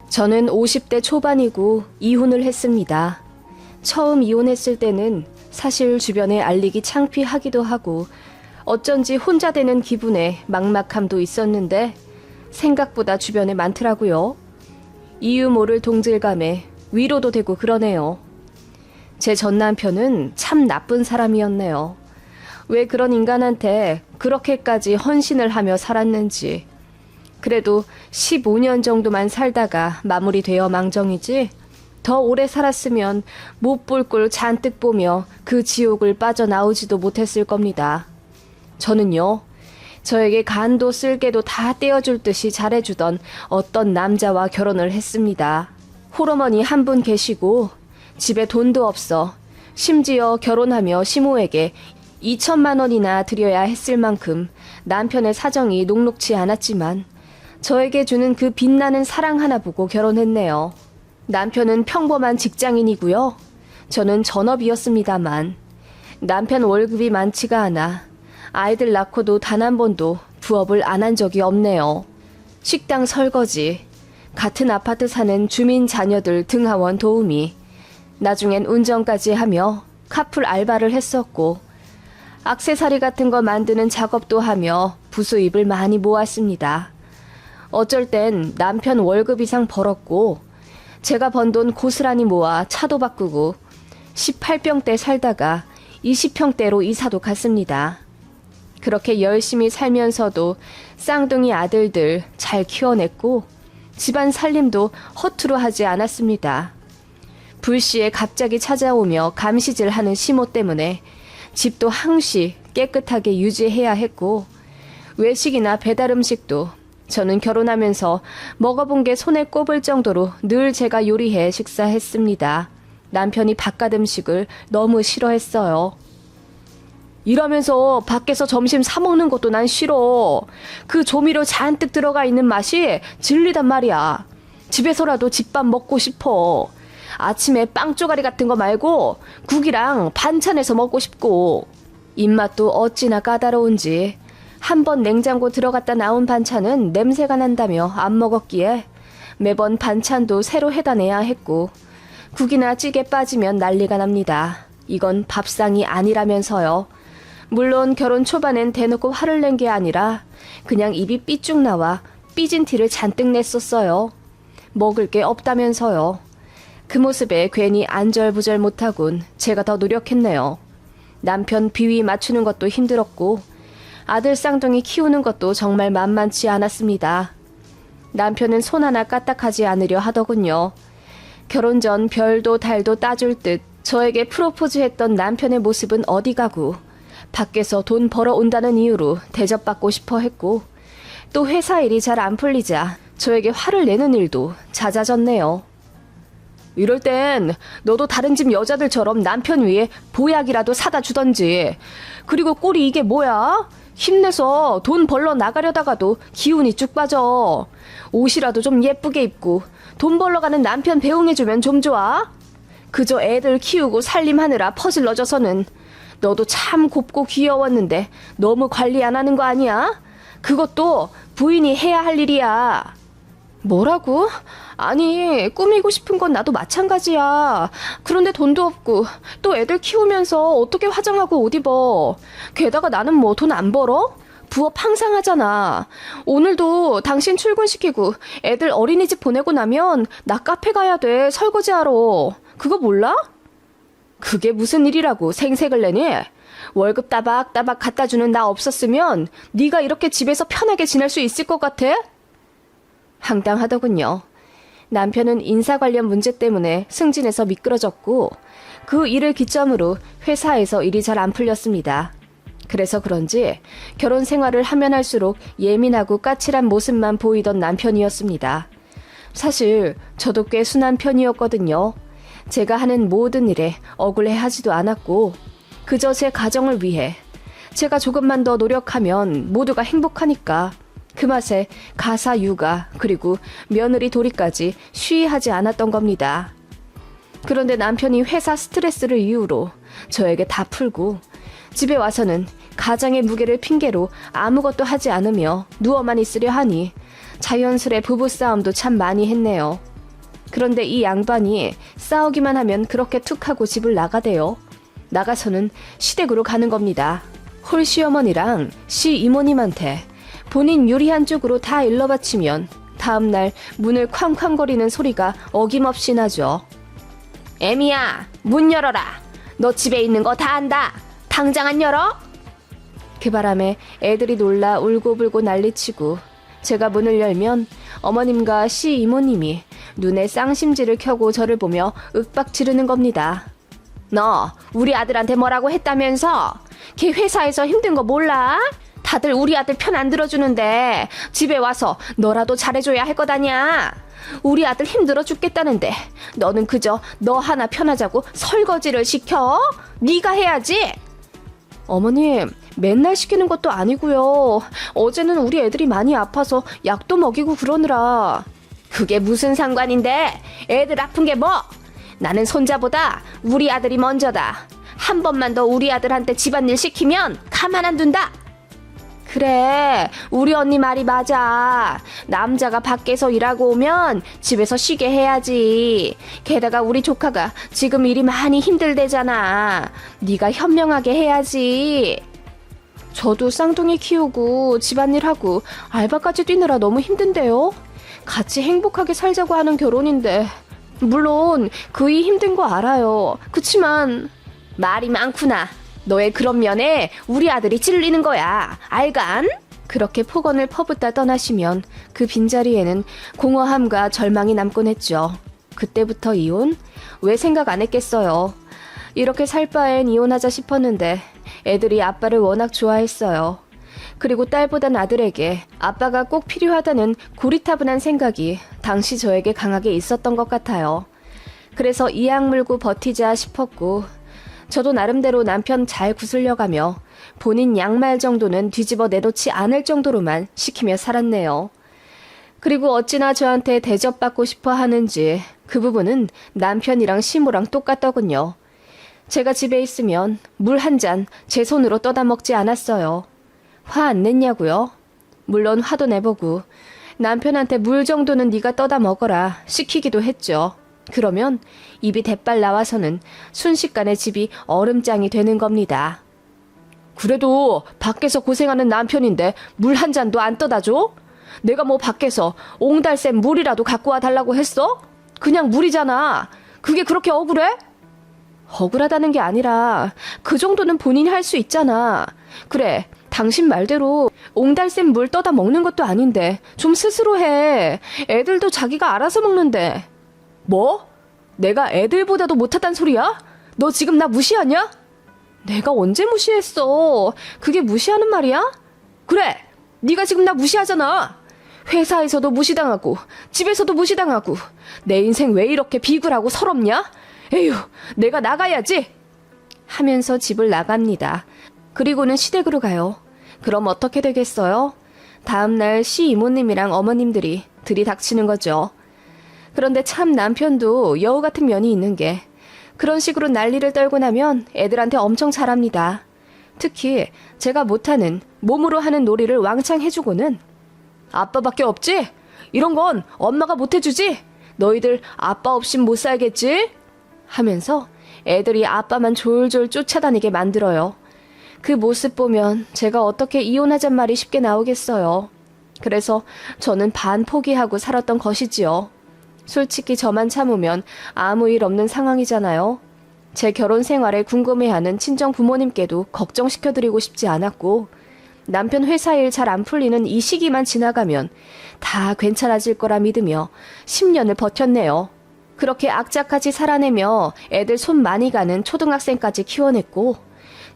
저는 50대 초반이고 이혼을 했습니다. 처음 이혼했을 때는 사실 주변에 알리기 창피하기도 하고 어쩐지 혼자 되는 기분에 막막함도 있었는데 생각보다 주변에 많더라고요. 이유 모를 동질감에 위로도 되고 그러네요. 제 전 남편은 참 나쁜 사람이었네요. 왜 그런 인간한테 그렇게까지 헌신을 하며 살았는지. 그래도 15년 정도만 살다가 마무리되어 망정이지 더 오래 살았으면 못 볼 꼴 잔뜩 보며 그 지옥을 빠져나오지도 못했을 겁니다. 저는요, 저에게 간도 쓸개도 다 떼어줄 듯이 잘해주던 어떤 남자와 결혼을 했습니다. 홀어머니 한 분 계시고 집에 돈도 없어 심지어 결혼하며 시모에게 2천만 원이나 드려야 했을 만큼 남편의 사정이 녹록지 않았지만 저에게 주는 그 빛나는 사랑 하나 보고 결혼했네요. 남편은 평범한 직장인이고요. 저는 전업이었습니다만 남편 월급이 많지가 않아 아이들 낳고도 단 한 번도 부업을 안 한 적이 없네요. 식당 설거지, 같은 아파트 사는 주민 자녀들 등하원 도우미, 나중엔 운전까지 하며 카풀 알바를 했었고 액세서리 같은 거 만드는 작업도 하며 부수입을 많이 모았습니다. 어쩔 땐 남편 월급 이상 벌었고 제가 번 돈 고스란히 모아 차도 바꾸고 18평대 살다가 20평대로 이사도 갔습니다. 그렇게 열심히 살면서도 쌍둥이 아들들 잘 키워냈고 집안 살림도 허투루 하지 않았습니다. 불시에 갑자기 찾아오며 감시질하는 시모 때문에 집도 항시 깨끗하게 유지해야 했고 외식이나 배달 음식도 저는 결혼하면서 먹어본 게 손에 꼽을 정도로 늘 제가 요리해 식사했습니다. 남편이 바깥 음식을 너무 싫어했어요. 일하면서 밖에서 점심 사 먹는 것도 난 싫어. 그 조미료 잔뜩 들어가 있는 맛이 질리단 말이야. 집에서라도 집밥 먹고 싶어. 아침에 빵 쪼가리 같은 거 말고 국이랑 반찬해서 먹고 싶고. 입맛도 어찌나 까다로운지 한 번 냉장고 들어갔다 나온 반찬은 냄새가 난다며 안 먹었기에 매번 반찬도 새로 해다 내야 했고 국이나 찌개 빠지면 난리가 납니다. 이건 밥상이 아니라면서요. 물론 결혼 초반엔 대놓고 화를 낸 게 아니라 그냥 입이 삐쭉 나와 삐진 티를 잔뜩 냈었어요. 먹을 게 없다면서요. 그 모습에 괜히 안절부절 못하곤 제가 더 노력했네요. 남편 비위 맞추는 것도 힘들었고 아들 쌍둥이 키우는 것도 정말 만만치 않았습니다. 남편은 손 하나 까딱하지 않으려 하더군요. 결혼 전 별도 달도 따줄 듯 저에게 프로포즈했던 남편의 모습은 어디 가고 밖에서 돈 벌어온다는 이유로 대접받고 싶어 했고 또 회사 일이 잘 안 풀리자 저에게 화를 내는 일도 잦아졌네요. 이럴 땐 너도 다른 집 여자들처럼 남편 위에 보약이라도 사다 주던지. 그리고 꼴이 이게 뭐야? 힘내서 돈 벌러 나가려다가도 기운이 쭉 빠져. 옷이라도 좀 예쁘게 입고 돈 벌러 가는 남편 배웅해주면 좀 좋아? 그저 애들 키우고 살림하느라 퍼질러져서는 너도 참 곱고 귀여웠는데 너무 관리 안 하는 거 아니야? 그것도 부인이 해야 할 일이야. 뭐라고? 아니, 꾸미고 싶은 건 나도 마찬가지야. 그런데 돈도 없고 또 애들 키우면서 어떻게 화장하고 옷 입어. 게다가 나는 뭐 돈 안 벌어? 부업 항상 하잖아. 오늘도 당신 출근시키고 애들 어린이집 보내고 나면 나 카페 가야 돼. 설거지하러. 그거 몰라? 그게 무슨 일이라고 생색을 내니? 월급 따박따박 갖다 주는 나 없었으면 네가 이렇게 집에서 편하게 지낼 수 있을 것 같아? 황당하더군요. 남편은 인사 관련 문제 때문에 승진해서 미끄러졌고 그 일을 기점으로 회사에서 일이 잘 안 풀렸습니다. 그래서 그런지 결혼 생활을 하면 할수록 예민하고 까칠한 모습만 보이던 남편이었습니다. 사실 저도 꽤 순한 편이었거든요. 제가 하는 모든 일에 억울해하지도 않았고 그저 제 가정을 위해 제가 조금만 더 노력하면 모두가 행복하니까 그 맛에 가사 육아 그리고 며느리 도리까지 쉬이하지 않았던 겁니다. 그런데 남편이 회사 스트레스를 이유로 저에게 다 풀고 집에 와서는 가장의 무게를 핑계로 아무것도 하지 않으며 누워만 있으려 하니 자연스레 부부싸움도 참 많이 했네요. 그런데 이 양반이 싸우기만 하면 그렇게 툭 하고 집을 나가대요. 나가서는 시댁으로 가는 겁니다. 홀 시어머니랑 시 이모님한테 본인 유리한 쪽으로 다 일러바치면 다음날 문을 쾅쾅거리는 소리가 어김없이 나죠. 애미야, 문 열어라. 너 집에 있는 거 다 안다. 당장 안 열어? 그 바람에 애들이 놀라 울고불고 난리치고 제가 문을 열면 어머님과 시 이모님이 눈에 쌍심지를 켜고 저를 보며 윽박 지르는 겁니다. 너 우리 아들한테 뭐라고 했다면서? 걔 회사에서 힘든 거 몰라? 다들 우리 아들 편 안 들어주는데 집에 와서 너라도 잘해줘야 할 것 아냐? 우리 아들 힘들어 죽겠다는데 너는 그저 너 하나 편하자고 설거지를 시켜? 네가 해야지. 어머님, 맨날 시키는 것도 아니고요. 어제는 우리 애들이 많이 아파서 약도 먹이고 그러느라. 그게 무슨 상관인데? 애들 아픈 게 뭐? 나는 손자보다 우리 아들이 먼저다. 한 번만 더 우리 아들한테 집안일 시키면 가만 안 둔다. 그래, 우리 언니 말이 맞아. 남자가 밖에서 일하고 오면 집에서 쉬게 해야지. 게다가 우리 조카가 지금 일이 많이 힘들대잖아. 네가 현명하게 해야지. 저도 쌍둥이 키우고 집안일하고 알바까지 뛰느라 너무 힘든데요. 같이 행복하게 살자고 하는 결혼인데 물론 그이 힘든 거 알아요. 그치만 말이 많구나. 너의 그런 면에 우리 아들이 찔리는 거야. 알간? 그렇게 폭언을 퍼붓다 떠나시면 그 빈자리에는 공허함과 절망이 남곤 했죠. 그때부터 이혼? 왜 생각 안 했겠어요. 이렇게 살 바엔 이혼하자 싶었는데 애들이 아빠를 워낙 좋아했어요. 그리고 딸보단 아들에게 아빠가 꼭 필요하다는 고리타분한 생각이 당시 저에게 강하게 있었던 것 같아요. 그래서 이악 물고 버티자 싶었고 저도 나름대로 남편 잘 구슬려가며 본인 양말 정도는 뒤집어 내놓지 않을 정도로만 시키며 살았네요. 그리고 어찌나 저한테 대접받고 싶어 하는지 그 부분은 남편이랑 시모랑 똑같더군요. 제가 집에 있으면 물 한 잔 제 손으로 떠다 먹지 않았어요. 화 안 냈냐고요? 물론 화도 내보고 남편한테 물 정도는 네가 떠다 먹어라 시키기도 했죠. 그러면 입이 대빨 나와서는 순식간에 집이 얼음장이 되는 겁니다. 그래도 밖에서 고생하는 남편인데 물 한 잔도 안 떠다 줘? 내가 뭐 밖에서 옹달샘 물이라도 갖고 와 달라고 했어? 그냥 물이잖아. 그게 그렇게 억울해? 억울하다는 게 아니라 그 정도는 본인이 할 수 있잖아. 그래, 당신 말대로 옹달샘 물 떠다 먹는 것도 아닌데 좀 스스로 해. 애들도 자기가 알아서 먹는데. 뭐? 내가 애들보다도 못하단 소리야? 너 지금 나 무시하냐? 내가 언제 무시했어? 그게 무시하는 말이야? 그래, 네가 지금 나 무시하잖아. 회사에서도 무시당하고 집에서도 무시당하고 내 인생 왜 이렇게 비굴하고 서럽냐? 에휴, 내가 나가야지. 하면서 집을 나갑니다. 그리고는 시댁으로 가요. 그럼 어떻게 되겠어요? 다음날 시 이모님이랑 어머님들이 들이닥치는 거죠. 그런데 참 남편도 여우 같은 면이 있는 게 그런 식으로 난리를 떨고 나면 애들한테 엄청 잘합니다. 특히 제가 못하는 몸으로 하는 놀이를 왕창 해주고는 아빠밖에 없지? 이런 건 엄마가 못해주지? 너희들 아빠 없인 못 살겠지? 하면서 애들이 아빠만 졸졸 쫓아다니게 만들어요. 그 모습 보면 제가 어떻게 이혼하잔 말이 쉽게 나오겠어요. 그래서 저는 반 포기하고 살았던 것이지요. 솔직히 저만 참으면 아무 일 없는 상황이잖아요. 제 결혼 생활에 궁금해하는 친정 부모님께도 걱정시켜드리고 싶지 않았고 남편 회사 일 잘 안 풀리는 이 시기만 지나가면 다 괜찮아질 거라 믿으며 10년을 버텼네요. 그렇게 악착같이 살아내며 애들 손 많이 가는 초등학생까지 키워냈고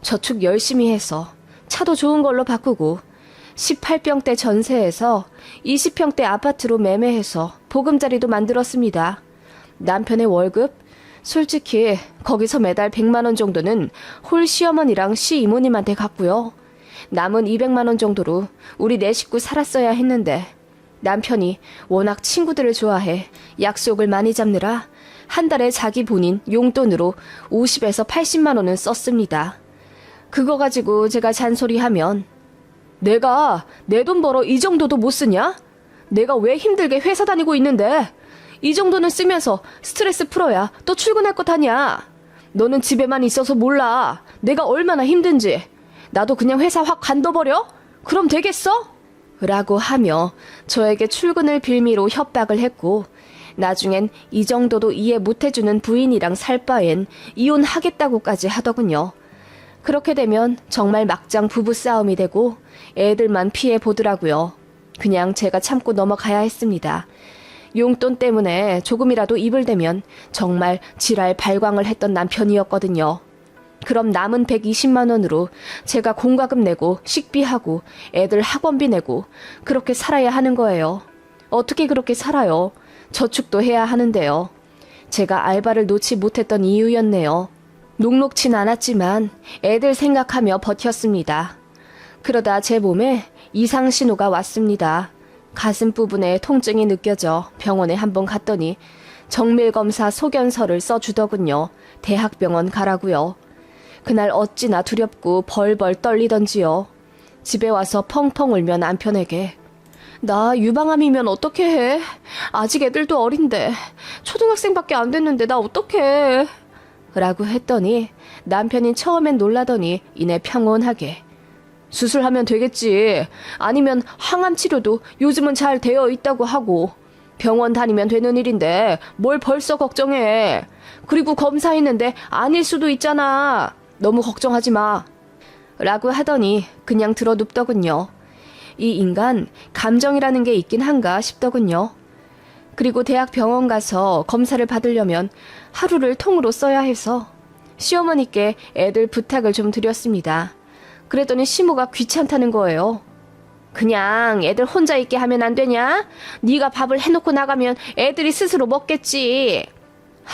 저축 열심히 해서 차도 좋은 걸로 바꾸고 18평대 전세에서 20평대 아파트로 매매해서 보금자리도 만들었습니다. 남편의 월급? 솔직히 거기서 매달 100만 원 정도는 홀 시어머니랑 시 이모님한테 갔고요. 남은 200만 원 정도로 우리 네 식구 살았어야 했는데 남편이 워낙 친구들을 좋아해 약속을 많이 잡느라 한 달에 자기 본인 용돈으로 50에서 80만 원은 썼습니다. 그거 가지고 제가 잔소리하면 내가 내 돈 벌어 이 정도도 못 쓰냐? 내가 왜 힘들게 회사 다니고 있는데 이 정도는 쓰면서 스트레스 풀어야 또 출근할 것 아냐. 너는 집에만 있어서 몰라. 내가 얼마나 힘든지. 나도 그냥 회사 확 관둬버려? 그럼 되겠어? 라고 하며 저에게 출근을 빌미로 협박을 했고, 나중엔 이 정도도 이해 못해주는 부인이랑 살 바엔 이혼하겠다고까지 하더군요. 그렇게 되면 정말 막장 부부싸움이 되고 애들만 피해 보더라고요. 그냥 제가 참고 넘어가야 했습니다. 용돈 때문에 조금이라도 입을 대면 정말 지랄 발광을 했던 남편이었거든요. 그럼 남은 120만 원으로 제가 공과금 내고 식비하고 애들 학원비 내고 그렇게 살아야 하는 거예요. 어떻게 그렇게 살아요? 저축도 해야 하는데요. 제가 알바를 놓지 못했던 이유였네요. 녹록진 않았지만 애들 생각하며 버텼습니다. 그러다 제 몸에 이상 신호가 왔습니다. 가슴 부분에 통증이 느껴져 병원에 한번 갔더니 정밀검사 소견서를 써주더군요. 대학병원 가라고요. 그날 어찌나 두렵고 벌벌 떨리던지요. 집에 와서 펑펑 울며 남편에게 나 유방암이면 어떻게 해? 아직 애들도 어린데 초등학생밖에 안 됐는데 나 어떡해? 라고 했더니 남편이 처음엔 놀라더니 이내 평온하게 수술하면 되겠지. 아니면 항암 치료도 요즘은 잘 되어 있다고 하고 병원 다니면 되는 일인데 뭘 벌써 걱정해. 그리고 검사했는데 아닐 수도 있잖아. 너무 걱정하지 마. 라고 하더니 그냥 들어눕더군요. 이 인간 감정이라는 게 있긴 한가 싶더군요. 그리고 대학 병원 가서 검사를 받으려면 하루를 통으로 써야 해서 시어머니께 애들 부탁을 좀 드렸습니다. 그랬더니 시모가 귀찮다는 거예요. 그냥 애들 혼자 있게 하면 안 되냐? 네가 밥을 해놓고 나가면 애들이 스스로 먹겠지.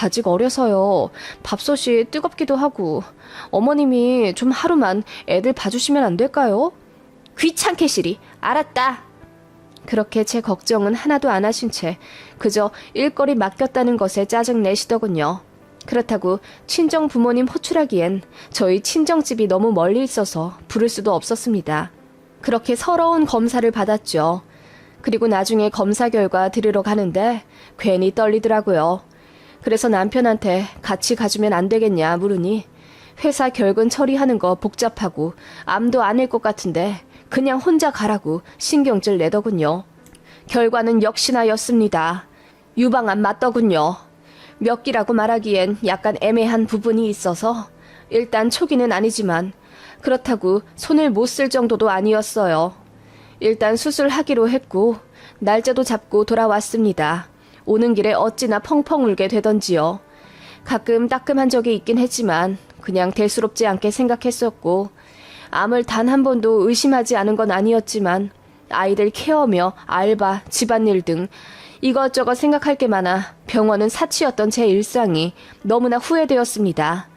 아직 어려서요. 밥솥이 뜨겁기도 하고 어머님이 좀 하루만 애들 봐주시면 안 될까요? 귀찮게 시리. 알았다. 그렇게 제 걱정은 하나도 안 하신 채 그저 일거리 맡겼다는 것에 짜증내시더군요. 그렇다고 친정 부모님 호출하기엔 저희 친정집이 너무 멀리 있어서 부를 수도 없었습니다. 그렇게 서러운 검사를 받았죠. 그리고 나중에 검사 결과 들으러 가는데 괜히 떨리더라고요. 그래서 남편한테 같이 가주면 안 되겠냐 물으니 회사 결근 처리하는 거 복잡하고 암도 아닐 것 같은데 그냥 혼자 가라고 신경질 내더군요. 결과는 역시나였습니다. 유방암 맞더군요. 몇 기라고 말하기엔 약간 애매한 부분이 있어서 일단 초기는 아니지만 그렇다고 손을 못 쓸 정도도 아니었어요. 일단 수술하기로 했고 날짜도 잡고 돌아왔습니다. 오는 길에 어찌나 펑펑 울게 되던지요. 가끔 따끔한 적이 있긴 했지만 그냥 대수롭지 않게 생각했었고 암을 단 한 번도 의심하지 않은 건 아니었지만 아이들 케어며 알바, 집안일 등 이것저것 생각할 게 많아 병원은 사치였던 제 일상이 너무나 후회되었습니다.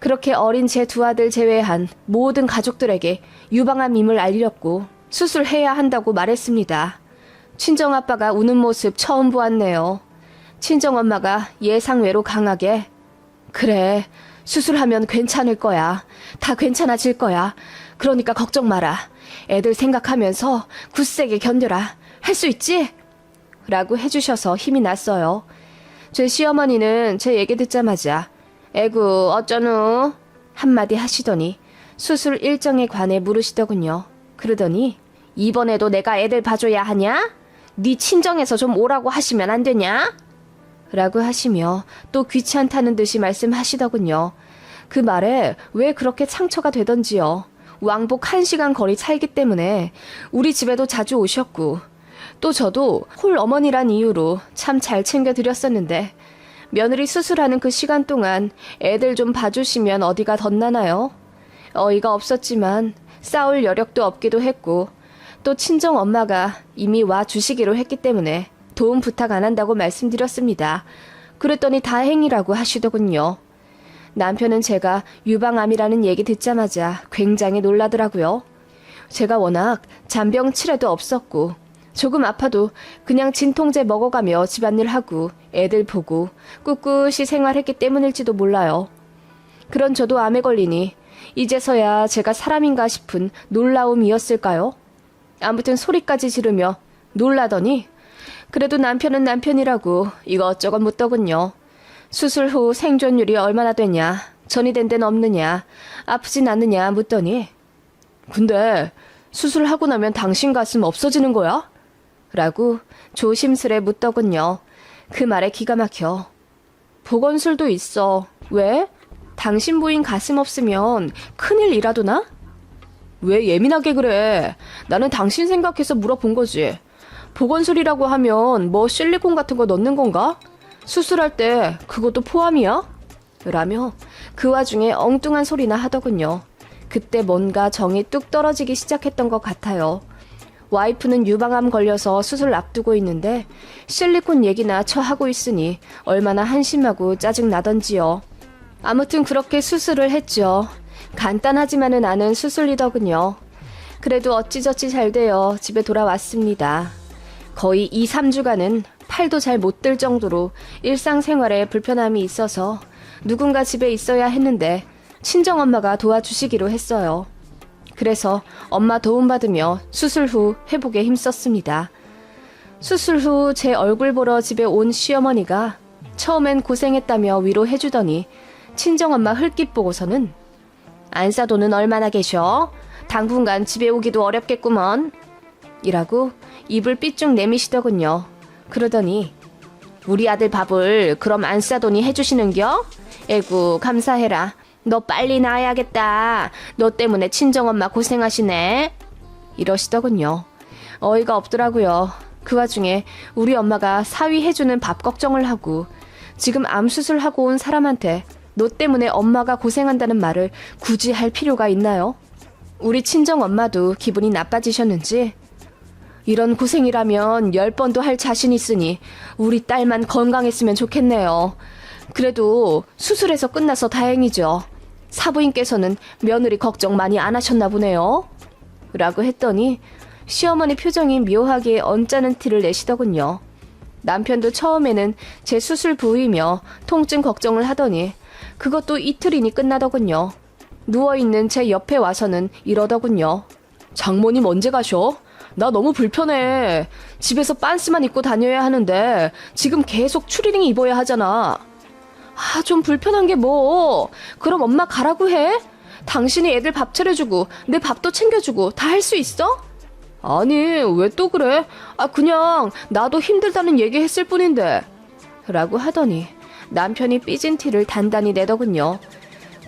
그렇게 어린 제 두 아들 제외한 모든 가족들에게 유방암임을 알렸고 수술해야 한다고 말했습니다. 친정아빠가 우는 모습 처음 보았네요. 친정엄마가 예상외로 강하게 그래, 수술하면 괜찮을 거야. 다 괜찮아질 거야. 그러니까 걱정 마라. 애들 생각하면서 굳세게 견뎌라. 할 수 있지? 라고 해주셔서 힘이 났어요. 제 시어머니는 제 얘기 듣자마자 에구 어쩌누? 한마디 하시더니 수술 일정에 관해 물으시더군요. 그러더니 이번에도 내가 애들 봐줘야 하냐? 네 친정에서 좀 오라고 하시면 안 되냐? 라고 하시며 또 귀찮다는 듯이 말씀하시더군요. 그 말에 왜 그렇게 상처가 되던지요. 왕복 1시간 거리 차이기 때문에 우리 집에도 자주 오셨고 또 저도 홀 어머니란 이유로 참 잘 챙겨드렸었는데 며느리 수술하는 그 시간 동안 애들 좀 봐주시면 어디가 덧나나요? 어이가 없었지만 싸울 여력도 없기도 했고 또 친정 엄마가 이미 와 주시기로 했기 때문에 도움 부탁 안 한다고 말씀드렸습니다. 그랬더니 다행이라고 하시더군요. 남편은 제가 유방암이라는 얘기 듣자마자 굉장히 놀라더라고요. 제가 워낙 잔병 치레도 없었고 조금 아파도 그냥 진통제 먹어가며 집안일 하고 애들 보고 꿋꿋이 생활했기 때문일지도 몰라요. 그런 저도 암에 걸리니 이제서야 제가 사람인가 싶은 놀라움이었을까요? 아무튼 소리까지 지르며 놀라더니 그래도 남편은 남편이라고 이것저것 묻더군요. 수술 후 생존율이 얼마나 되냐, 전이 된 데는 없느냐, 아프진 않느냐 묻더니 근데 수술하고 나면 당신 가슴 없어지는 거야? 라고 조심스레 묻더군요. 그 말에 기가 막혀. 보건술도 있어. 왜? 당신 부인 가슴 없으면 큰일 이라도 나? 왜 예민하게 그래? 나는 당신 생각해서 물어본 거지. 보건술이라고 하면 뭐 실리콘 같은 거 넣는 건가? 수술할 때 그것도 포함이야? 라며 그 와중에 엉뚱한 소리나 하더군요. 그때 뭔가 정이 뚝 떨어지기 시작했던 것 같아요. 와이프는 유방암 걸려서 수술 앞두고 있는데 실리콘 얘기나 처하고 있으니 얼마나 한심하고 짜증나던지요. 아무튼 그렇게 수술을 했죠. 간단하지만은 않은 수술이더군요. 그래도 어찌저찌 잘 되어 집에 돌아왔습니다. 거의 2, 3주간은 팔도 잘 못 들 정도로 일상생활에 불편함이 있어서 누군가 집에 있어야 했는데 친정엄마가 도와주시기로 했어요. 그래서 엄마 도움받으며 수술 후 회복에 힘썼습니다. 수술 후 제 얼굴 보러 집에 온 시어머니가 처음엔 고생했다며 위로해주더니 친정엄마 흙깃 보고서는 안사돈은 얼마나 계셔? 당분간 집에 오기도 어렵겠구먼. 이라고 입을 삐쭉 내미시더군요. 그러더니 우리 아들 밥을 그럼 안사돈이 해주시는겨? 에구 감사해라. 너 빨리 나아야겠다. 너 때문에 친정엄마 고생하시네. 이러시더군요. 어이가 없더라고요. 그 와중에 우리 엄마가 사위 해주는 밥 걱정을 하고 지금 암 수술하고 온 사람한테 너 때문에 엄마가 고생한다는 말을 굳이 할 필요가 있나요? 우리 친정엄마도 기분이 나빠지셨는지 이런 고생이라면 10번도 할 자신 있으니 우리 딸만 건강했으면 좋겠네요. 그래도 수술해서 끝나서 다행이죠. 사부인께서는 며느리 걱정 많이 안 하셨나 보네요. 라고 했더니 시어머니 표정이 묘하게 언짢은 티를 내시더군요. 남편도 처음에는 제 수술 부위며 통증 걱정을 하더니 그것도 이틀이니 끝나더군요. 누워있는 제 옆에 와서는 이러더군요. 장모님 언제 가셔? 나 너무 불편해. 집에서 빤스만 입고 다녀야 하는데 지금 계속 추리닝 입어야 하잖아. 좀 불편한 게 뭐. 그럼 엄마 가라고 해? 당신이 애들 밥 차려주고 내 밥도 챙겨주고 다 할 수 있어? 아니 왜 또 그래? 그냥 나도 힘들다는 얘기했을 뿐인데. 라고 하더니 남편이 삐진 티를 단단히 내더군요.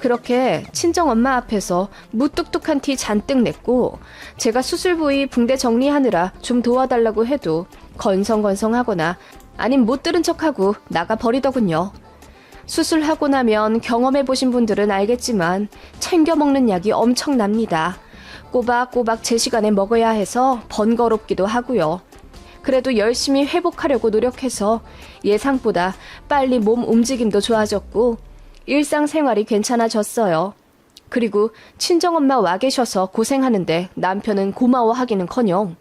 그렇게 친정엄마 앞에서 무뚝뚝한 티 잔뜩 냈고 제가 수술 부위 붕대 정리하느라 좀 도와달라고 해도 건성건성하거나 아님 못 들은 척하고 나가버리더군요. 수술하고 나면 경험해보신 분들은 알겠지만 챙겨 먹는 약이 엄청납니다. 꼬박꼬박 제 시간에 먹어야 해서 번거롭기도 하고요. 그래도 열심히 회복하려고 노력해서 예상보다 빨리 몸 움직임도 좋아졌고 일상생활이 괜찮아졌어요. 그리고 친정엄마 와 계셔서 고생하는데 남편은 고마워하기는커녕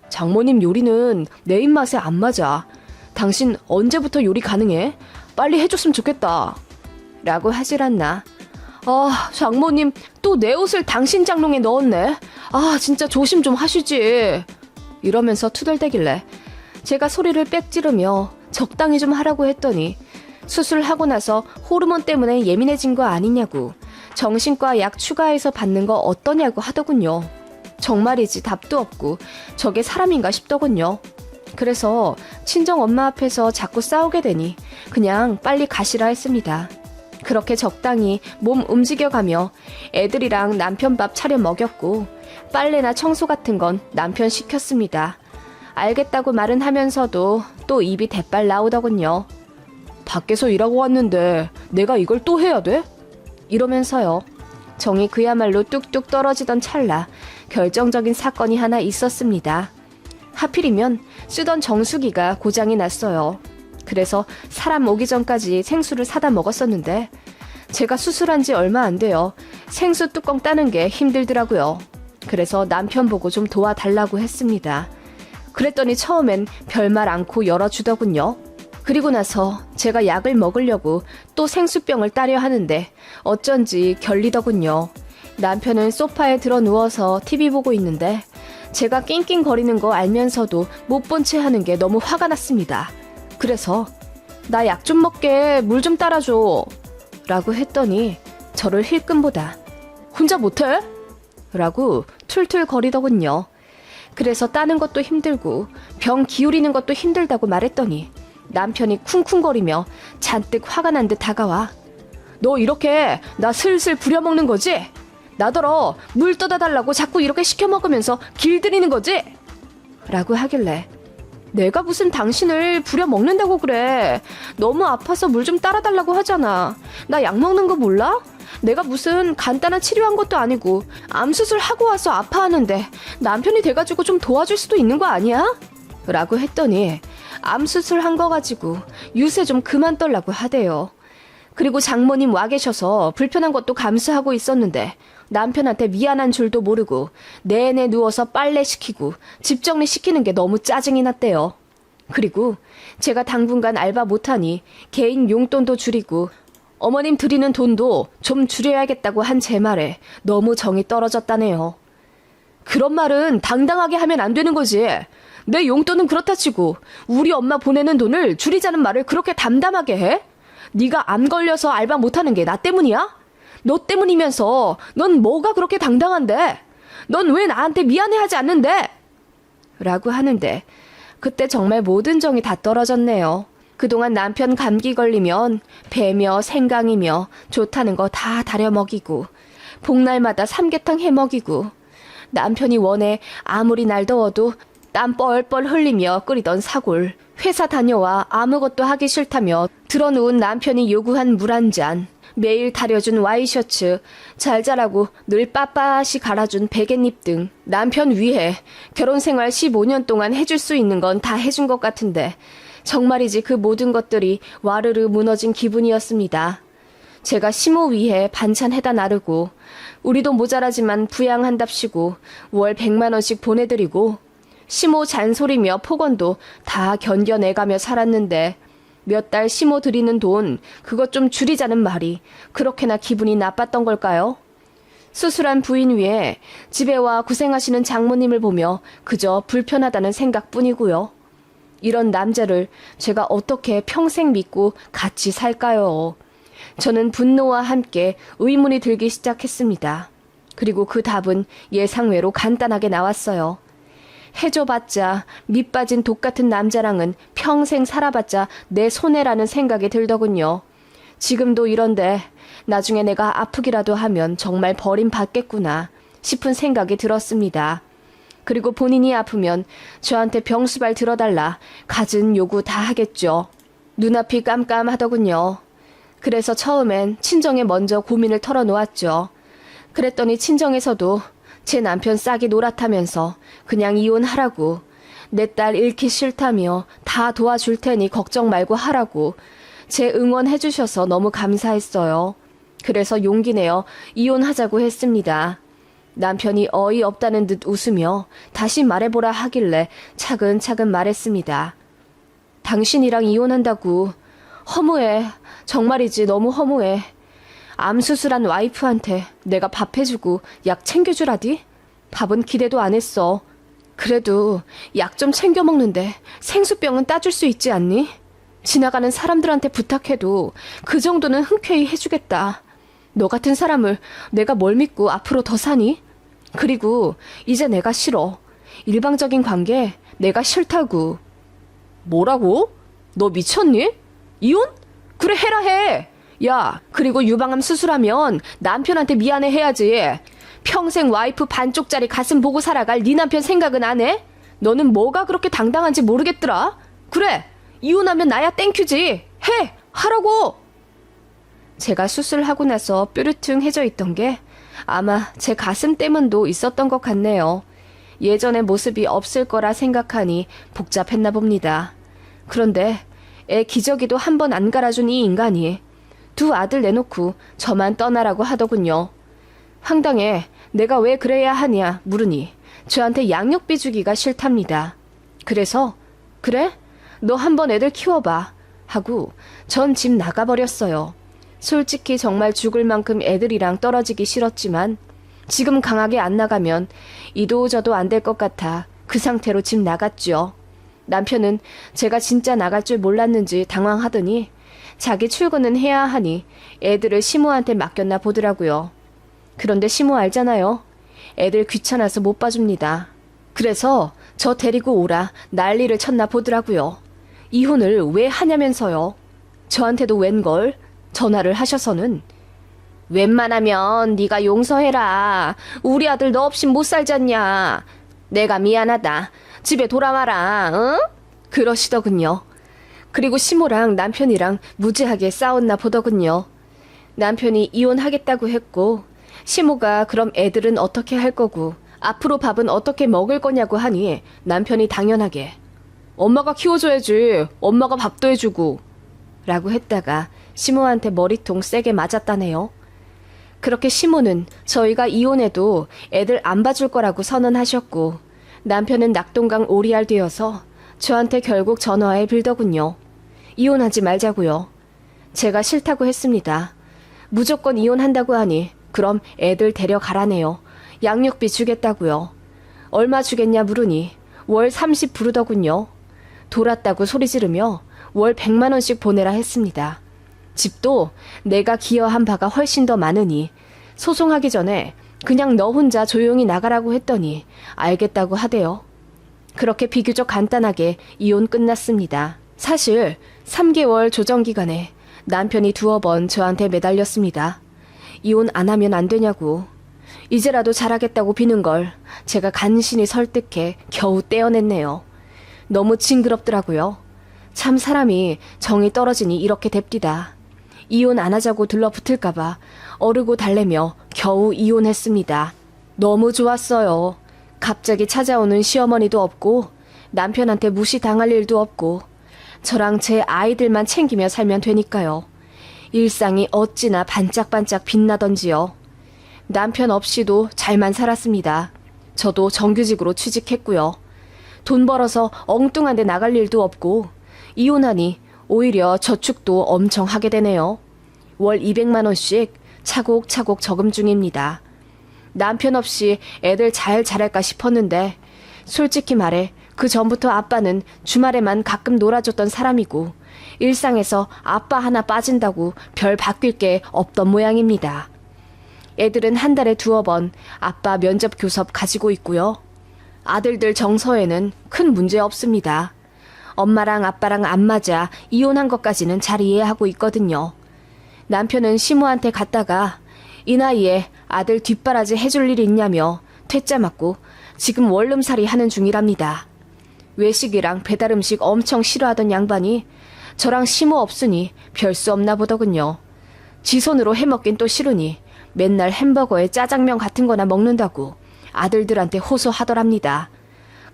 장모님 요리는 내 입맛에 안 맞아. 당신 언제부터 요리 가능해? 빨리 해줬으면 좋겠다. 라고 하질 않나. 장모님 또 내 옷을 당신 장롱에 넣었네. 진짜 조심 좀 하시지. 이러면서 투덜대길래 제가 소리를 빽 지르며 적당히 좀 하라고 했더니 수술하고 나서 호르몬 때문에 예민해진 거 아니냐고 정신과 약 추가해서 받는 거 어떠냐고 하더군요. 정말이지 답도 없고 저게 사람인가 싶더군요. 그래서 친정엄마 앞에서 자꾸 싸우게 되니 그냥 빨리 가시라 했습니다. 그렇게 적당히 몸 움직여가며 애들이랑 남편 밥 차려 먹였고 빨래나 청소 같은 건 남편 시켰습니다. 알겠다고 말은 하면서도 또 입이 대빨 나오더군요. 밖에서 일하고 왔는데 내가 이걸 또 해야 돼? 이러면서요. 정이 그야말로 뚝뚝 떨어지던 찰나 결정적인 사건이 하나 있었습니다. 하필이면 쓰던 정수기가 고장이 났어요. 그래서 사람 오기 전까지 생수를 사다 먹었었는데 제가 수술한 지 얼마 안 돼요. 생수 뚜껑 따는 게 힘들더라고요. 그래서 남편 보고 좀 도와달라고 했습니다. 그랬더니 처음엔 별말 않고 열어주더군요. 그리고 나서 제가 약을 먹으려고 또 생수병을 따려 하는데 어쩐지 결리더군요. 남편은 소파에 들어 누워서 TV 보고 있는데 제가 낑낑거리는 거 알면서도 못 본 채 하는 게 너무 화가 났습니다. 그래서 나 약 좀 먹게 물 좀 따라줘 라고 했더니 저를 힐끔보다 혼자 못해? 라고 툴툴 거리더군요. 그래서 따는 것도 힘들고 병 기울이는 것도 힘들다고 말했더니 남편이 쿵쿵거리며 잔뜩 화가 난 듯 다가와 너 이렇게 나 슬슬 부려먹는 거지? 나더러 물 떠다 달라고 자꾸 이렇게 시켜 먹으면서 길들이는 거지? 라고 하길래 내가 무슨 당신을 부려먹는다고 그래. 너무 아파서 물 좀 따라 달라고 하잖아. 나 약 먹는 거 몰라? 내가 무슨 간단한 치료한 것도 아니고 암수술 하고 와서 아파하는데 남편이 돼가지고 좀 도와줄 수도 있는 거 아니야? 라고 했더니 암수술 한 거 가지고 유세 좀 그만 떨라고 하대요. 그리고 장모님 와 계셔서 불편한 것도 감수하고 있었는데 남편한테 미안한 줄도 모르고 내내 누워서 빨래 시키고 집 정리 시키는 게 너무 짜증이 났대요. 그리고 제가 당분간 알바 못하니 개인 용돈도 줄이고 어머님 드리는 돈도 좀 줄여야겠다고 한 제 말에 너무 정이 떨어졌다네요. 그런 말은 당당하게 하면 안 되는 거지. 내 용돈은 그렇다 치고 우리 엄마 보내는 돈을 줄이자는 말을 그렇게 담담하게 해? 네가 암 걸려서 알바 못하는 게 나 때문이야? 너 때문이면서 넌 뭐가 그렇게 당당한데? 넌 왜 나한테 미안해하지 않는데? 라고 하는데 그때 정말 모든 정이 다 떨어졌네요. 그동안 남편 감기 걸리면 배며 생강이며 좋다는 거 다 다려 먹이고 복날마다 삼계탕 해 먹이고 남편이 원해 아무리 날 더워도 땀 뻘뻘 흘리며 끓이던 사골, 회사 다녀와 아무것도 하기 싫다며 들어누운 남편이 요구한 물 한 잔, 매일 다려준 와이셔츠, 잘 자라고 늘 빳빳이 갈아준 베갯잎 등 남편 위해 결혼생활 15년 동안 해줄 수 있는 건 다 해준 것 같은데 정말이지 그 모든 것들이 와르르 무너진 기분이었습니다. 제가 시모 위해 반찬 해다 나르고 우리도 모자라지만 부양한답시고 월 100만 원씩 보내드리고 시모 잔소리며 폭언도 다 견뎌내가며 살았는데 몇 달 시모 드리는 돈 그것 좀 줄이자는 말이 그렇게나 기분이 나빴던 걸까요? 수술한 부인 위에 집에 와 고생하시는 장모님을 보며 그저 불편하다는 생각뿐이고요. 이런 남자를 제가 어떻게 평생 믿고 같이 살까요? 저는 분노와 함께 의문이 들기 시작했습니다. 그리고 그 답은 예상외로 간단하게 나왔어요. 해줘봤자 밑 빠진 독 같은 남자랑은 평생 살아봤자 내 손해라는 생각이 들더군요. 지금도 이런데 나중에 내가 아프기라도 하면 정말 버림받겠구나 싶은 생각이 들었습니다. 그리고 본인이 아프면 저한테 병수발 들어달라 갖은 요구 다 하겠죠. 눈앞이 깜깜하더군요. 그래서 처음엔 친정에 먼저 고민을 털어놓았죠. 그랬더니 친정에서도 제 남편 싹이 노랗다면서 그냥 이혼하라고, 내 딸 잃기 싫다며 다 도와줄 테니 걱정 말고 하라고 제 응원해 주셔서 너무 감사했어요. 그래서 용기 내어 이혼하자고 했습니다. 남편이 어이없다는 듯 웃으며 다시 말해보라 하길래 차근차근 말했습니다. 당신이랑 이혼한다고. 허무해. 정말이지 너무 허무해. 암 수술한 와이프한테 내가 밥 해주고 약 챙겨주라디? 밥은 기대도 안 했어. 그래도 약 좀 챙겨 먹는데 생수병은 따줄 수 있지 않니? 지나가는 사람들한테 부탁해도 그 정도는 흔쾌히 해주겠다. 너 같은 사람을 내가 뭘 믿고 앞으로 더 사니? 그리고 이제 내가 싫어. 일방적인 관계 내가 싫다고. 뭐라고? 너 미쳤니? 이혼? 그래 해라 해. 야, 그리고 유방암 수술하면 남편한테 미안해 해야지. 평생 와이프 반쪽짜리 가슴 보고 살아갈 네 남편 생각은 안 해? 너는 뭐가 그렇게 당당한지 모르겠더라. 그래, 이혼하면 나야 땡큐지. 해! 하라고! 제가 수술하고 나서 뾰루퉁해져 있던 게 아마 제 가슴 때문도 있었던 것 같네요. 예전의 모습이 없을 거라 생각하니 복잡했나 봅니다. 그런데 애 기저귀도 한 번 안 갈아준 이 인간이 두 아들 내놓고 저만 떠나라고 하더군요. 황당해. 내가 왜 그래야 하냐 물으니 저한테 양육비 주기가 싫답니다. 그래서 그래? 너 한번 애들 키워봐 하고 전 집 나가버렸어요. 솔직히 정말 죽을 만큼 애들이랑 떨어지기 싫었지만 지금 강하게 안 나가면 이도 저도 안 될 것 같아 그 상태로 집 나갔죠. 남편은 제가 진짜 나갈 줄 몰랐는지 당황하더니 자기 출근은 해야 하니 애들을 시모한테 맡겼나 보더라고요. 그런데 시모 알잖아요. 애들 귀찮아서 못 봐줍니다. 그래서 저 데리고 오라 난리를 쳤나 보더라고요. 이혼을 왜 하냐면서요. 저한테도 웬걸 전화를 하셔서는 웬만하면 네가 용서해라. 우리 아들 너 없인 못 살잖냐. 내가 미안하다. 집에 돌아와라. 응? 그러시더군요. 그리고 시모랑 남편이랑 무지하게 싸웠나 보더군요. 남편이 이혼하겠다고 했고 시모가 그럼 애들은 어떻게 할 거고 앞으로 밥은 어떻게 먹을 거냐고 하니 남편이 당연하게 엄마가 키워줘야지. 엄마가 밥도 해주고 라고 했다가 시모한테 머리통 세게 맞았다네요. 그렇게 시모는 저희가 이혼해도 애들 안 봐줄 거라고 선언하셨고 남편은 낙동강 오리알 되어서 저한테 결국 전화에 빌더군요. 이혼하지 말자고요. 제가 싫다고 했습니다. 무조건 이혼한다고 하니 그럼 애들 데려가라네요. 양육비 주겠다고요. 얼마 주겠냐 물으니 월 30 부르더군요. 돌았다고 소리 지르며 월 100만 원씩 보내라 했습니다. 집도 내가 기여한 바가 훨씬 더 많으니 소송하기 전에 그냥 너 혼자 조용히 나가라고 했더니 알겠다고 하대요. 그렇게 비교적 간단하게 이혼 끝났습니다. 사실 3개월 조정기간에 남편이 2번 저한테 매달렸습니다. 이혼 안 하면 안 되냐고. 이제라도 잘하겠다고 비는 걸 제가 간신히 설득해 겨우 떼어냈네요. 너무 징그럽더라고요. 참 사람이 정이 떨어지니 이렇게 됩디다. 이혼 안 하자고 들러붙을까봐 어르고 달래며 겨우 이혼했습니다. 너무 좋았어요. 갑자기 찾아오는 시어머니도 없고 남편한테 무시당할 일도 없고 저랑 제 아이들만 챙기며 살면 되니까요. 일상이 어찌나 반짝반짝 빛나던지요. 남편 없이도 잘만 살았습니다. 저도 정규직으로 취직했고요. 돈 벌어서 엉뚱한 데 나갈 일도 없고 이혼하니 오히려 저축도 엄청 하게 되네요. 월 200만 원씩 차곡차곡 저금 중입니다. 남편 없이 애들 잘 자랄까 싶었는데 솔직히 말해 그 전부터 아빠는 주말에만 가끔 놀아줬던 사람이고 일상에서 아빠 하나 빠진다고 별 바뀔 게 없던 모양입니다. 애들은 한 달에 2번 아빠 면접 교섭 가지고 있고요. 아들들 정서에는 큰 문제 없습니다. 엄마랑 아빠랑 안 맞아 이혼한 것까지는 잘 이해하고 있거든요. 남편은 시모한테 갔다가 이 나이에 아들 뒷바라지 해줄 일 있냐며 퇴짜 맞고 지금 원룸살이 하는 중이랍니다. 외식이랑 배달음식 엄청 싫어하던 양반이 저랑 시모 없으니 별 수 없나 보더군요. 지 손으로 해먹긴 또 싫으니 맨날 햄버거에 짜장면 같은 거나 먹는다고 아들들한테 호소하더랍니다.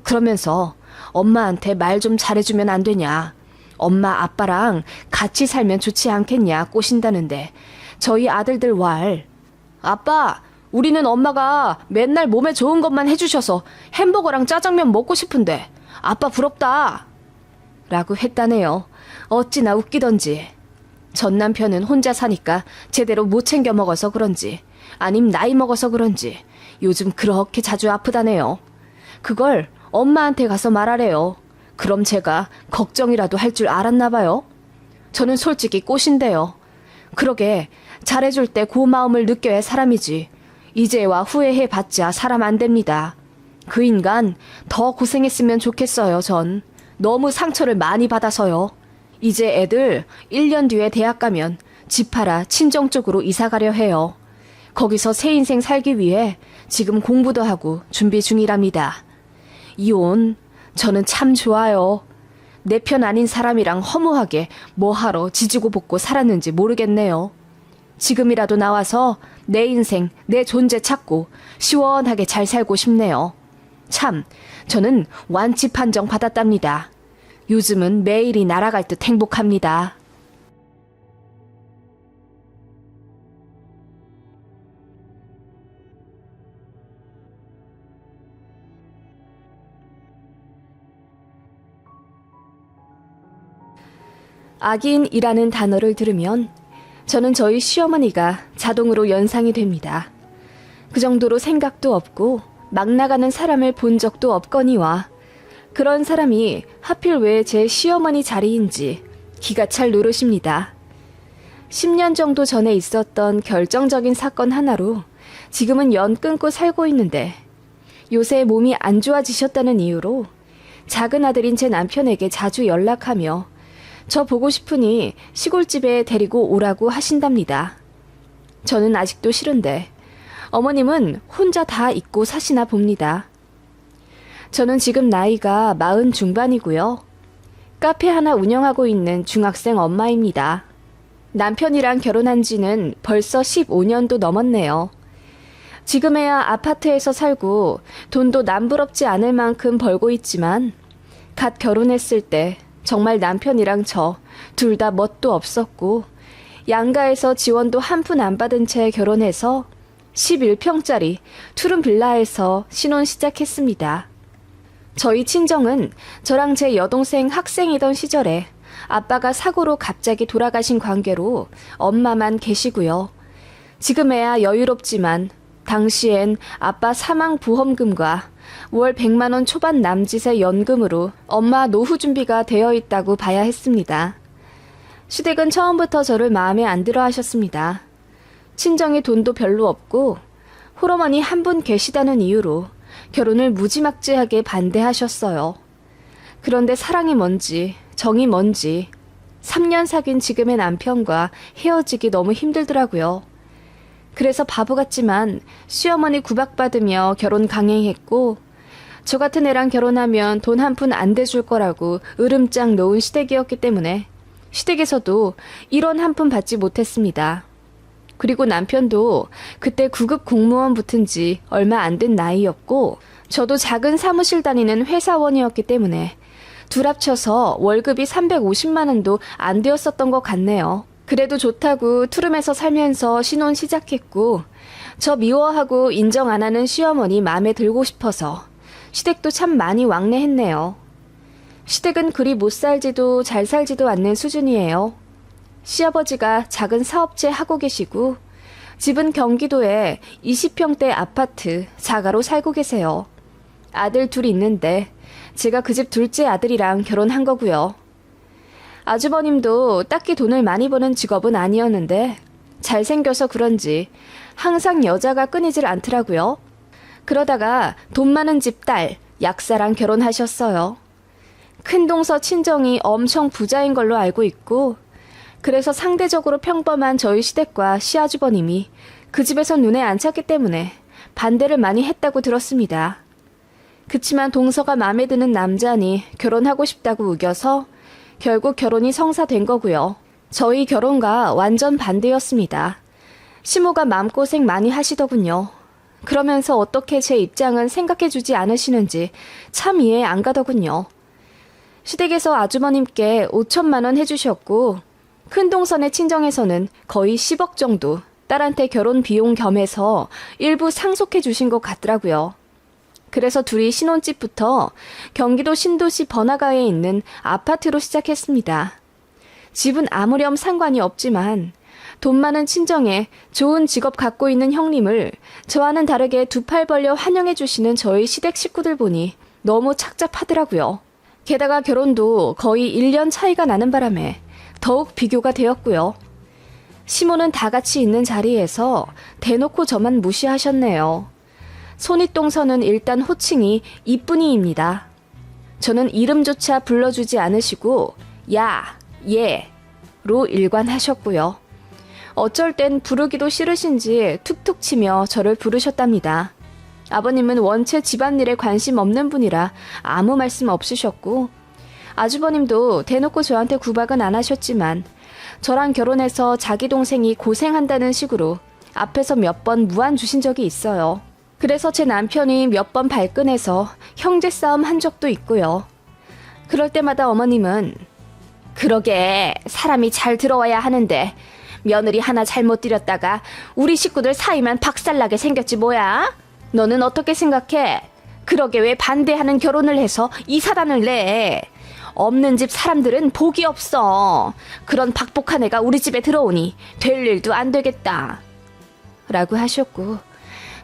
그러면서 엄마한테 말 좀 잘해주면 안 되냐. 엄마 아빠랑 같이 살면 좋지 않겠냐 꼬신다는데 저희 아들들 왈 아빠 우리는 엄마가 맨날 몸에 좋은 것만 해주셔서 햄버거랑 짜장면 먹고 싶은데 아빠 부럽다 라고 했다네요. 어찌나 웃기던지. 전 남편은 혼자 사니까 제대로 못 챙겨 먹어서 그런지 아님 나이 먹어서 그런지 요즘 그렇게 자주 아프다네요. 그걸 엄마한테 가서 말하래요. 그럼 제가 걱정이라도 할 줄 알았나 봐요. 저는 솔직히 꼬신대요. 그러게 잘해줄 때 고마움을 느껴야 사람이지. 이제와 후회해봤자 사람 안 됩니다. 그 인간 더 고생했으면 좋겠어요. 전 너무 상처를 많이 받아서요. 이제 애들 1년 뒤에 대학 가면 집 팔아 친정 쪽으로 이사 가려 해요. 거기서 새 인생 살기 위해 지금 공부도 하고 준비 중이랍니다. 이혼 저는 참 좋아요. 내 편 아닌 사람이랑 허무하게 뭐하러 지지고 볶고 살았는지 모르겠네요. 지금이라도 나와서 내 인생, 내 존재 찾고 시원하게 잘 살고 싶네요. 참, 저는 완치 판정 받았답니다. 요즘은 매일이 날아갈 듯 행복합니다. 악인이라는 단어를 들으면 저는 저희 시어머니가 자동으로 연상이 됩니다. 그 정도로 생각도 없고 막 나가는 사람을 본 적도 없거니와 그런 사람이 하필 왜 제 시어머니 자리인지 기가 찰 노릇입니다. 10년 정도 전에 있었던 결정적인 사건 하나로 지금은 연 끊고 살고 있는데 요새 몸이 안 좋아지셨다는 이유로 작은 아들인 제 남편에게 자주 연락하며 저 보고 싶으니 시골집에 데리고 오라고 하신답니다. 저는 아직도 싫은데 어머님은 혼자 다 잊고 사시나 봅니다. 저는 지금 나이가 40 중반이고요. 카페 하나 운영하고 있는 중학생 엄마입니다. 남편이랑 결혼한 지는 벌써 15년도 넘었네요. 지금에야 아파트에서 살고 돈도 남부럽지 않을 만큼 벌고 있지만 갓 결혼했을 때 정말 남편이랑 저 둘 다 멋도 없었고 양가에서 지원도 한 푼 안 받은 채 결혼해서 11평짜리 투룸 빌라에서 신혼 시작했습니다. 저희 친정은 저랑 제 여동생 학생이던 시절에 아빠가 사고로 갑자기 돌아가신 관계로 엄마만 계시고요. 지금에야 여유롭지만 당시엔 아빠 사망 보험금과 월 100만 원 초반 남짓의 연금으로 엄마 노후 준비가 되어 있다고 봐야 했습니다. 시댁은 처음부터 저를 마음에 안 들어 하셨습니다. 친정에 돈도 별로 없고 홀어머니 한 분 계시다는 이유로 결혼을 무지막지하게 반대하셨어요. 그런데 사랑이 뭔지 정이 뭔지 3년 사귄 지금의 남편과 헤어지기 너무 힘들더라고요. 그래서 바보 같지만 시어머니 구박받으며 결혼 강행했고 저 같은 애랑 결혼하면 돈 한 푼 안 대줄 거라고 으름장 놓은 시댁이었기 때문에 시댁에서도 1원 한 푼 받지 못했습니다. 그리고 남편도 그때 9급 공무원 붙은 지 얼마 안 된 나이였고 저도 작은 사무실 다니는 회사원이었기 때문에 둘 합쳐서 월급이 350만 원도 안 되었었던 것 같네요. 그래도 좋다고 투룸에서 살면서 신혼 시작했고 저 미워하고 인정 안 하는 시어머니 마음에 들고 싶어서 시댁도 참 많이 왕래했네요. 시댁은 그리 못 살지도 잘 살지도 않는 수준이에요. 시아버지가 작은 사업체 하고 계시고 집은 경기도에 20평대 아파트 자가로 살고 계세요. 아들 둘 있는데 제가 그 집 둘째 아들이랑 결혼한 거고요. 아주버님도 딱히 돈을 많이 버는 직업은 아니었는데 잘생겨서 그런지 항상 여자가 끊이질 않더라고요. 그러다가 돈 많은 집 딸 약사랑 결혼하셨어요. 큰동서 친정이 엄청 부자인 걸로 알고 있고 그래서 상대적으로 평범한 저희 시댁과 시아주버님이 그 집에서 눈에 안 찼기 때문에 반대를 많이 했다고 들었습니다. 그치만 동서가 마음에 드는 남자니 결혼하고 싶다고 우겨서 결국 결혼이 성사된 거고요. 저희 결혼과 완전 반대였습니다. 시모가 마음고생 많이 하시더군요. 그러면서 어떻게 제 입장은 생각해주지 않으시는지 참 이해 안 가더군요. 시댁에서 아주머님께 5천만 원 해주셨고 큰동선의 친정에서는 거의 10억 정도 딸한테 결혼 비용 겸해서 일부 상속해 주신 것 같더라고요. 그래서 둘이 신혼집부터 경기도 신도시 번화가에 있는 아파트로 시작했습니다. 집은 아무렴 상관이 없지만 돈 많은 친정에 좋은 직업 갖고 있는 형님을 저와는 다르게 두 팔 벌려 환영해 주시는 저희 시댁 식구들 보니 너무 착잡하더라고요. 게다가 결혼도 거의 1년 차이가 나는 바람에 더욱 비교가 되었고요. 시모는 다 같이 있는 자리에서 대놓고 저만 무시하셨네요. 손윗동서는 일단 호칭이 이쁜이입니다. 저는 이름조차 불러주지 않으시고 야, 얘로 일관하셨고요. 어쩔 땐 부르기도 싫으신지 툭툭 치며 저를 부르셨답니다. 아버님은 원체 집안일에 관심 없는 분이라 아무 말씀 없으셨고 아주버님도 대놓고 저한테 구박은 안 하셨지만 저랑 결혼해서 자기 동생이 고생한다는 식으로 앞에서 몇 번 무안 주신 적이 있어요. 그래서 제 남편이 몇 번 발끈해서 형제 싸움 한 적도 있고요. 그럴 때마다 어머님은 그러게 사람이 잘 들어와야 하는데 며느리 하나 잘못 들였다가 우리 식구들 사이만 박살나게 생겼지 뭐야? 너는 어떻게 생각해? 그러게 왜 반대하는 결혼을 해서 이 사단을 내? 없는 집 사람들은 복이 없어. 그런 박복한 애가 우리 집에 들어오니 될 일도 안 되겠다. 라고 하셨고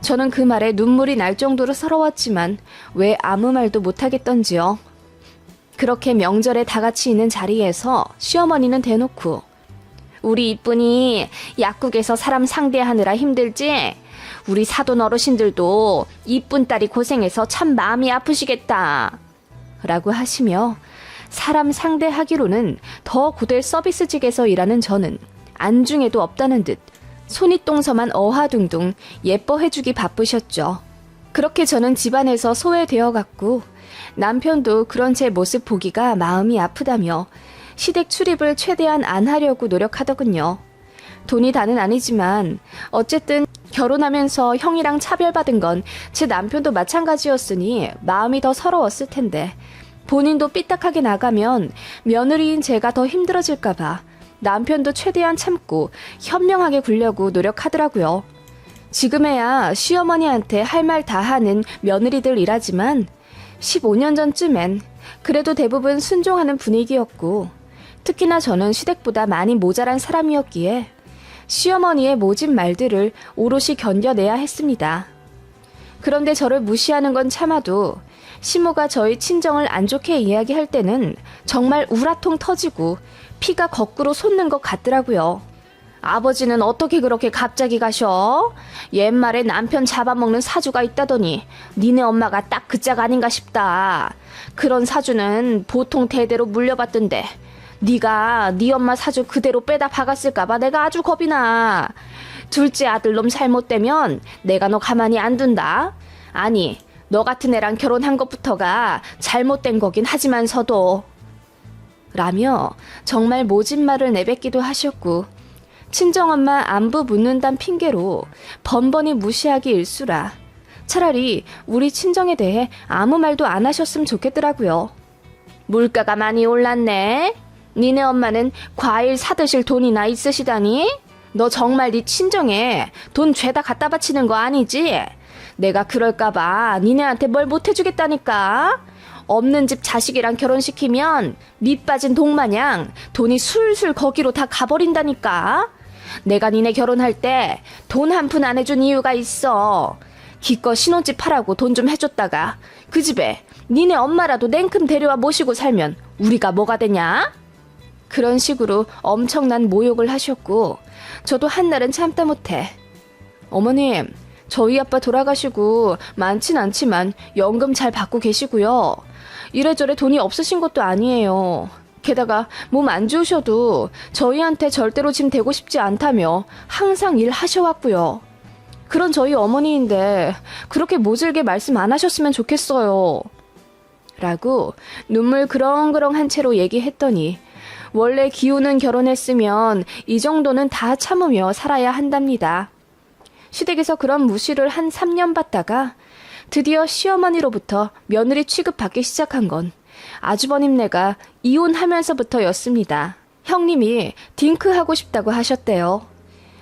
저는 그 말에 눈물이 날 정도로 서러웠지만 왜 아무 말도 못하겠던지요. 그렇게 명절에 다 같이 있는 자리에서 시어머니는 대놓고 우리 이쁜이 약국에서 사람 상대하느라 힘들지? 우리 사돈 어르신들도 이쁜 딸이 고생해서 참 마음이 아프시겠다. 라고 하시며 사람 상대하기로는 더 고될 서비스직에서 일하는 저는 안중에도 없다는 듯 손윗동서만 어하둥둥 예뻐해주기 바쁘셨죠. 그렇게 저는 집안에서 소외되어 갔고 남편도 그런 제 모습 보기가 마음이 아프다며 시댁 출입을 최대한 안 하려고 노력하더군요. 돈이 다는 아니지만 어쨌든 결혼하면서 형이랑 차별받은 건 제 남편도 마찬가지였으니 마음이 더 서러웠을 텐데 본인도 삐딱하게 나가면 며느리인 제가 더 힘들어질까봐 남편도 최대한 참고 현명하게 굴려고 노력하더라고요. 지금에야 시어머니한테 할 말 다 하는 며느리들이라지만 15년 전쯤엔 그래도 대부분 순종하는 분위기였고 특히나 저는 시댁보다 많이 모자란 사람이었기에 시어머니의 모진 말들을 오롯이 견뎌내야 했습니다. 그런데 저를 무시하는 건 참아도 시모가 저희 친정을 안 좋게 이야기할 때는 정말 우라통 터지고 피가 거꾸로 솟는 것 같더라고요. 아버지는 어떻게 그렇게 갑자기 가셔? 옛말에 남편 잡아먹는 사주가 있다더니 니네 엄마가 딱 그 짝 아닌가 싶다. 그런 사주는 보통 대대로 물려받던데 네가 네 엄마 사주 그대로 빼다 박았을까봐 내가 아주 겁이 나. 둘째 아들놈 잘못되면 내가 너 가만히 안 둔다. 아니 너 같은 애랑 결혼한 것부터가 잘못된 거긴 하지만서도 라며 정말 모진 말을 내뱉기도 하셨고 친정엄마 안부 묻는단 핑계로 번번이 무시하기 일쑤라 차라리 우리 친정에 대해 아무 말도 안 하셨으면 좋겠더라고요. 물가가 많이 올랐네. 니네 엄마는 과일 사드실 돈이나 있으시다니? 너 정말 네 친정에 돈 죄다 갖다 바치는 거 아니지? 내가 그럴까봐 니네한테 뭘 못해주겠다니까? 없는 집 자식이랑 결혼시키면 밑 빠진 독마냥 돈이 술술 거기로 다 가버린다니까? 내가 니네 결혼할 때 돈 한 푼 안 해준 이유가 있어. 기껏 신혼집 하라고 돈 좀 해줬다가 그 집에 니네 엄마라도 냉큼 데려와 모시고 살면 우리가 뭐가 되냐? 그런 식으로 엄청난 모욕을 하셨고 저도 한날은 참다 못해 어머님 저희 아빠 돌아가시고 많진 않지만 연금 잘 받고 계시고요. 이래저래 돈이 없으신 것도 아니에요. 게다가 몸 안 좋으셔도 저희한테 절대로 짐 되고 싶지 않다며 항상 일하셔왔고요. 그런 저희 어머니인데 그렇게 모질게 말씀 안 하셨으면 좋겠어요. 라고 눈물 그렁그렁한 채로 얘기했더니 원래 기우는 결혼했으면 이 정도는 다 참으며 살아야 한답니다. 시댁에서 그런 무시를 한 3년 받다가 드디어 시어머니로부터 며느리 취급받기 시작한 건 아주버님네가 이혼하면서부터였습니다. 형님이 딩크하고 싶다고 하셨대요.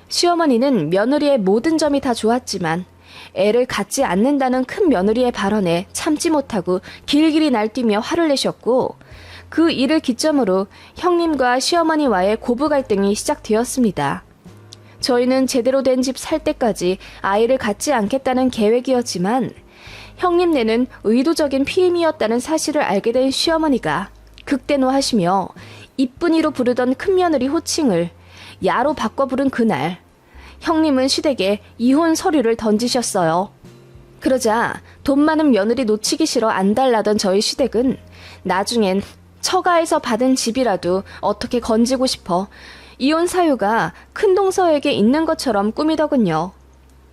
시어머니는 며느리의 모든 점이 다 좋았지만 애를 갖지 않는다는 큰 며느리의 발언에 참지 못하고 길길이 날뛰며 화를 내셨고 그 일을 기점으로 형님과 시어머니와의 고부 갈등이 시작되었습니다. 저희는 제대로 된 집 살 때까지 아이를 갖지 않겠다는 계획이었지만 형님네는 의도적인 피임이었다는 사실을 알게 된 시어머니가 극대노하시며 이쁜이로 부르던 큰며느리 호칭을 야로 바꿔 부른 그날 형님은 시댁에 이혼 서류를 던지셨어요. 그러자 돈 많은 며느리 놓치기 싫어 안달나던 저희 시댁은 나중엔 처가에서 받은 집이라도 어떻게 건지고 싶어 이혼 사유가 큰동서에게 있는 것처럼 꾸미더군요.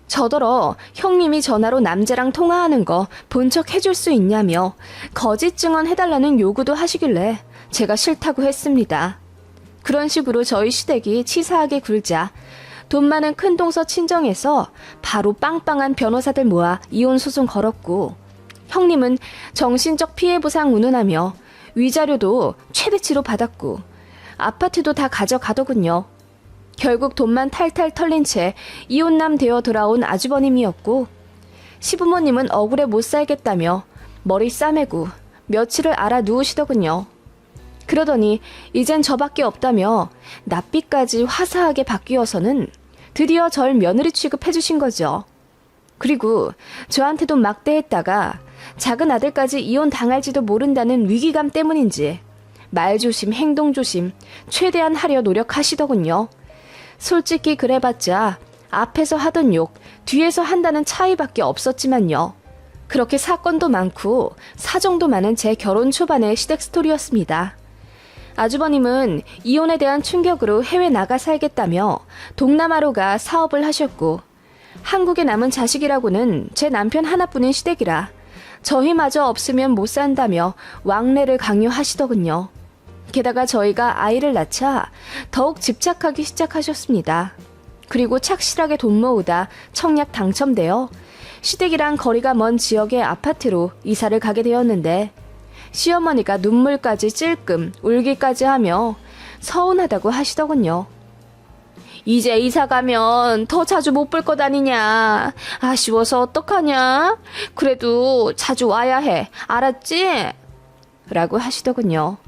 저더러 형님이 전화로 남자랑 통화하는 거 본 척 해줄 수 있냐며 거짓 증언 해달라는 요구도 하시길래 제가 싫다고 했습니다. 그런 식으로 저희 시댁이 치사하게 굴자 돈 많은 큰동서 친정에서 바로 빵빵한 변호사들 모아 이혼 소송 걸었고 형님은 정신적 피해 보상 운운하며 위자료도 최대치로 받았고 아파트도 다 가져가더군요. 결국 돈만 탈탈 털린 채 이혼남 되어 돌아온 아주버님이었고 시부모님은 억울해 못 살겠다며 머리 싸매고 며칠을 알아 누우시더군요. 그러더니 이젠 저밖에 없다며 낯빛까지 화사하게 바뀌어서는 드디어 절 며느리 취급해 주신 거죠. 그리고 저한테도 막대했다가 작은 아들까지 이혼 당할지도 모른다는 위기감 때문인지 말조심, 행동조심 최대한 하려 노력하시더군요. 솔직히 그래봤자 앞에서 하던 욕, 뒤에서 한다는 차이밖에 없었지만요. 그렇게 사건도 많고 사정도 많은 제 결혼 초반의 시댁 스토리였습니다. 아주버님은 이혼에 대한 충격으로 해외 나가 살겠다며 동남아로 가 사업을 하셨고, 한국에 남은 자식이라고는 제 남편 하나뿐인 시댁이라 저희마저 없으면 못 산다며 왕래를 강요하시더군요. 게다가 저희가 아이를 낳자 더욱 집착하기 시작하셨습니다. 그리고 착실하게 돈 모으다 청약 당첨되어 시댁이랑 거리가 먼 지역의 아파트로 이사를 가게 되었는데, 시어머니가 눈물까지 찔끔 울기까지 하며 서운하다고 하시더군요. 이제 이사 가면 더 자주 못 볼 것 아니냐. 아쉬워서 어떡하냐. 그래도 자주 와야 해. 알았지? 라고 하시더군요.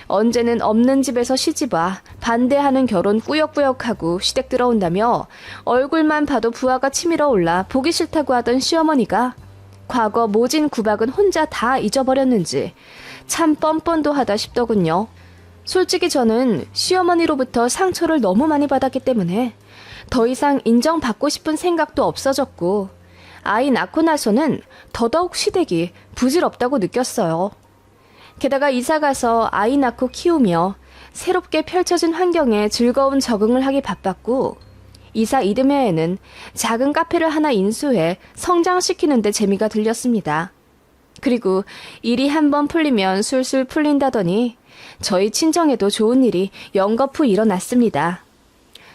언제는 없는 집에서 시집와 반대하는 결혼 꾸역꾸역하고 시댁 들어온다며 얼굴만 봐도 부하가 치밀어 올라 보기 싫다고 하던 시어머니가 과거 모진 구박은 혼자 다 잊어버렸는지 참 뻔뻔도 하다 싶더군요. 솔직히 저는 시어머니로부터 상처를 너무 많이 받았기 때문에 더 이상 인정받고 싶은 생각도 없어졌고, 아이 낳고 나서는 더더욱 시댁이 부질없다고 느꼈어요. 게다가 이사가서 아이 낳고 키우며 새롭게 펼쳐진 환경에 즐거운 적응을 하기 바빴고, 이사 이듬해에는 작은 카페를 하나 인수해 성장시키는 데 재미가 들렸습니다. 그리고 일이 한번 풀리면 술술 풀린다더니 저희 친정에도 좋은 일이 연거푸 일어났습니다.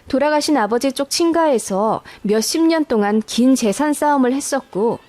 돌아가신 아버지 쪽 친가에서 몇십 년 동안 긴 재산 싸움을 했었고,